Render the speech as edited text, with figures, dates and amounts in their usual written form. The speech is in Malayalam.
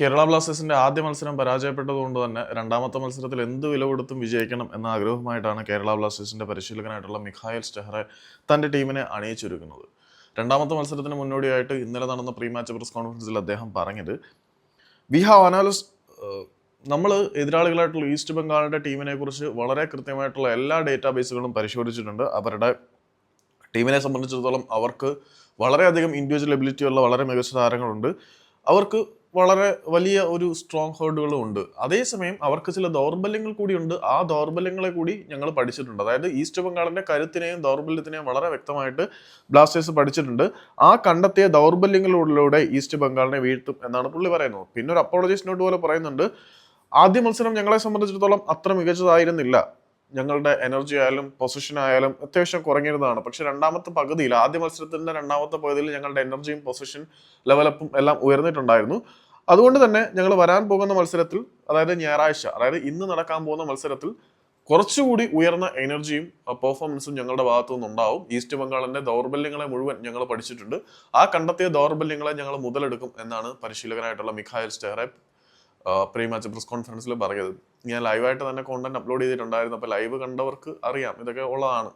കേരള ബ്ലാസ്റ്റേഴ്സിന്റെ ആദ്യ മത്സരം പരാജയപ്പെട്ടതുകൊണ്ട് തന്നെ രണ്ടാമത്തെ മത്സരത്തിൽ എന്ത് വില കൊടുത്തും വിജയിക്കണം എന്ന ആഗ്രഹവുമായിട്ടാണ് കേരള ബ്ലാസ്റ്റേഴ്സിന്റെ പരിശീലകനായിട്ടുള്ള മിഖായൽ സ്റ്റെഹ്റെ തന്റെ ടീമിനെ അണിയിച്ചൊരുക്കുന്നത്. രണ്ടാമത്തെ മത്സരത്തിന് മുന്നോടിയായിട്ട് ഇന്നലെ നടന്ന പ്രീ മാച്ച് പ്രസ് കോൺഫറൻസിൽ അദ്ദേഹം പറഞ്ഞത്, വി ഹാവ് അനാലിസ് നമ്മൾ എതിരാളികളായിട്ടുള്ള ഈസ്റ്റ് ബംഗാളിന്റെ ടീമിനെ കുറിച്ച് വളരെ കൃത്യമായിട്ടുള്ള എല്ലാ ഡേറ്റാ ബേസുകളും പരിശോധിച്ചിട്ടുണ്ട്. അവരുടെ ടീമിനെ സംബന്ധിച്ചിടത്തോളം അവർക്ക് വളരെയധികം ഇൻഡിവിജ്വൽ എബിലിറ്റി ഉള്ള വളരെ മികച്ച താരങ്ങളുണ്ട്. അവർക്ക് വളരെ വലിയ ഒരു സ്ട്രോങ് ഹോൾഡുകളും ഉണ്ട്. അതേസമയം അവർക്ക് ചില ദൗർബല്യങ്ങൾ കൂടിയുണ്ട്. ആ ദൗർബല്യങ്ങളെ കൂടി ഞങ്ങൾ പഠിച്ചിട്ടുണ്ട്. അതായത് ഈസ്റ്റ് ബംഗാളിന്റെ കരുത്തിനെയും ദൗർബല്യത്തിനെയും വളരെ വ്യക്തമായിട്ട് ബ്ലാസ്റ്റേഴ്സ് പഠിച്ചിട്ടുണ്ട്. ആ കണ്ടെത്തിയ ദൗർബല്യങ്ങളിലൂടെ ഈസ്റ്റ് ബംഗാളിനെ വീഴ്ത്തും എന്നാണ് പുള്ളി പറയുന്നത്. പിന്നെ ഒരു അപ്പോളജീസ് നോട്ട് പോലെ പറയുന്നുണ്ട്, ആദ്യ മത്സരം ഞങ്ങളെ സംബന്ധിച്ചിടത്തോളം അത്ര മികച്ചതായിരുന്നില്ല. ഞങ്ങളുടെ എനർജി ആയാലും പൊസിഷൻ ആയാലും അത്യാവശ്യം കുറഞ്ഞിരുന്നതാണ്. പക്ഷെ രണ്ടാമത്തെ പകുതിയിൽ, ആദ്യ മത്സരത്തിന്റെ രണ്ടാമത്തെ പകുതിയിൽ ഞങ്ങളുടെ എനർജിയും പൊസിഷൻ ലെവലപ്പും എല്ലാം ഉയർന്നിട്ടുണ്ടായിരുന്നു. അതുകൊണ്ട് തന്നെ ഞങ്ങൾ വരാൻ പോകുന്ന മത്സരത്തിൽ, അതായത് ഞായറാഴ്ച, അതായത് ഇന്ന് നടക്കാൻ പോകുന്ന മത്സരത്തിൽ കുറച്ചുകൂടി ഉയർന്ന എനർജിയും പെർഫോമൻസും ഞങ്ങളുടെ ഭാഗത്തു നിന്നുണ്ടാവും. ഈസ്റ്റ് ബംഗാളിന്റെ ദൗർബല്യങ്ങളെ മുഴുവൻ ഞങ്ങൾ പഠിച്ചിട്ടുണ്ട്. ആ കണ്ടെത്തിയ ദൗർബല്യങ്ങളെ ഞങ്ങൾ മുതലെടുക്കും എന്നാണ് പരിശീലകനായിട്ടുള്ള മിഖായൽ സ്റ്റെഹ്റെ പ്രീ മാച്ച് പ്രസ് കോൺഫറൻസിൽ പറഞ്ഞത്. ഞാൻ ലൈവായിട്ട് തന്നെ കോണ്ടന്റ് അപ്ലോഡ് ചെയ്തിട്ടുണ്ടായിരുന്നു. അപ്പോൾ ലൈവ് കണ്ടവർക്ക് അറിയാം ഇതൊക്കെ ഉള്ളതാണ്.